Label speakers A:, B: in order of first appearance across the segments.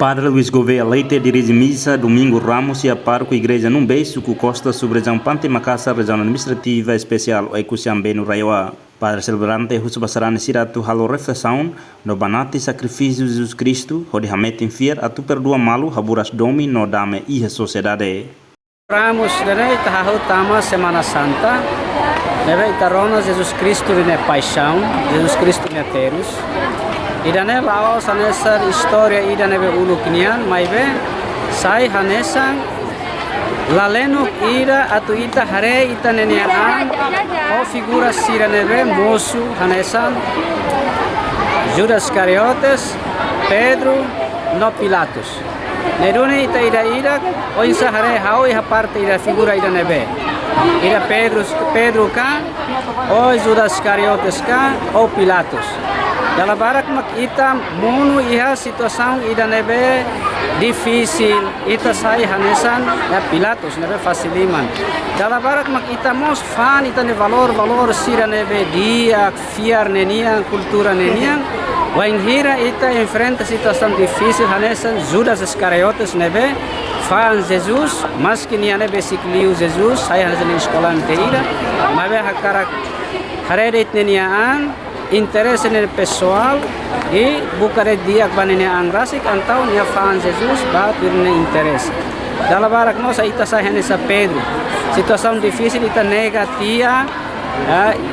A: Padre Luiz Gouveia Leite dirige missa domingo Ramos e a par com a igreja num beijo que Costa sobre região Pante Makassar, região administrativa especial Oikusiambe no Raioa. Padre celebrante Russo Basarane Siratu halo reflexão no banate sacrifício de Jesus Cristo, onde hamete enfiar a tu perdoa malu haburas domi no dame e a sociedade.
B: Ramos dari tahu tama Semana Santa, dari tarona Jesus Cristo ne paixão, Jesus Cristo ne terus. Idane lao sanesa história idane be uluknian, mas be sai hanesan laleno ira atu ita hare ita nenian o figura sirane be moço hanesan Judas Iscariotes, Pedro, no Pilatos. Nerune ita ira o insa hare hau iha parte ira figura ida nebe. Ira Pedro ka, o Judas Iscariotes ka, o Pilatos. Dalam barak mak ita munu iha situação ida nebe difícil, ita sai hanesan ya Pilatos nebe faciliman. Dalam barak mak ita mos fan ita ne valor sira nebe dia fiar nenia cultura nenia. Wain hira ita enfrenta situação difícil hanesan Judas Iscariotes nebe fan Jesus, mas que nia nebe sikliu Jesus, saya hanesan escola inteira, mabe hakarak haredet neniaan interesse nel pessoal e bucare dia banene angrasik antau nia fan Jesus bat irne interesse. Dalam barak nosa ita sai hanesa Pedro. Situação difícil ita negatia,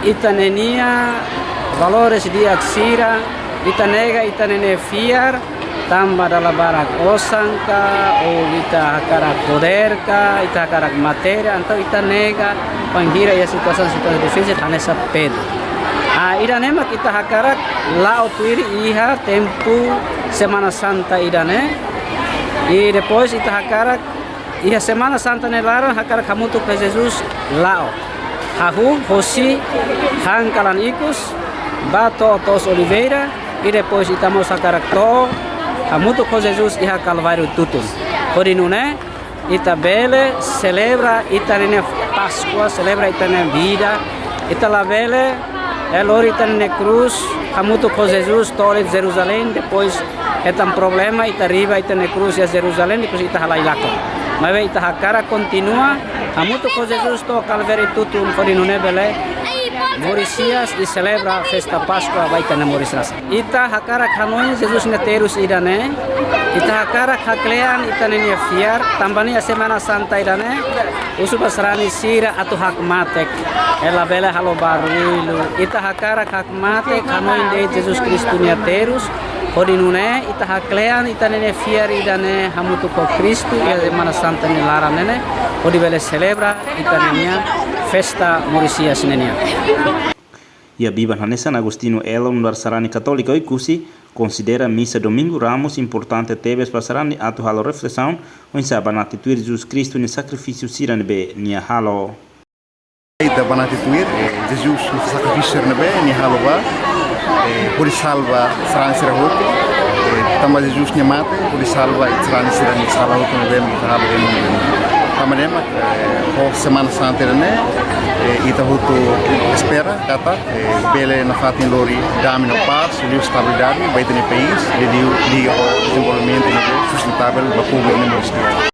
B: ita nenia valores dia aksira, ita nega ita nene fiar tamba dalam barak osanka o ita hakarak poder ka, ita hakarak materia antau ita nega pangira ya situação difícil hanesa Pedro. Idane kita hakarak lao tuiri iha tempo Semana Santa idane. E depois ita hakarak iha Semana Santa nelara hakarak hamutu ke Jesus lao. Hahu hosi hangkalan ikus bato tos Oliveira e depois ita mos hakarak to hamutu ke Jesus iha Calvário tutun. Horinune ita bele celebra ita nene Páscoa, celebra ita nene vida, ita la bele Lorita na cruz, hamuto com Jesus, torre de Jerusalém, depois etam problema, ita riba, ita na cruz e Jerusalém, depois ita halailaka. Mas ita hakara continua, hamuto com Jesus, to Calvário tutum, forinune bele, Mauricias e celebra a festa Páscoa, vai ita na Mauricias. Ita hakara hanoi Jesus neterus idane, ita hakara haklean, ita nenia fiar, tambani a Semana Santa idane, usu basrani sira atu hakmatek. Ela bela halo barulho, ita hakara hakmate hanoi de Jesus Cristo neterus, horinune ita haklean ita nene fiar idane hamutu ko Cristo e a Semana Santa ne lara nene, hodi bela celebra ita nenia festa Mauricias nenia.
A: E a Bíblia Hanesan Agostino ela Universidade Católica Oikusi considera a missa domingo Ramos importante teves passarani atu halo reflexão o sabanati tuir Jesus Cristo ne sacrifício sirane be nia halo.
C: Da banati tuir Jesus ne sacrifício sirane be nia halo ba por salva saran sirahote tamba Jesus ne mate por salva saran sirane salahote ne be mi halo tamanema ho Semana Santa ne ita hutu espera kata bele na fatin lori dami no paz liu stabilidade vai ter país e liu o desenvolvimento sustentável da povo no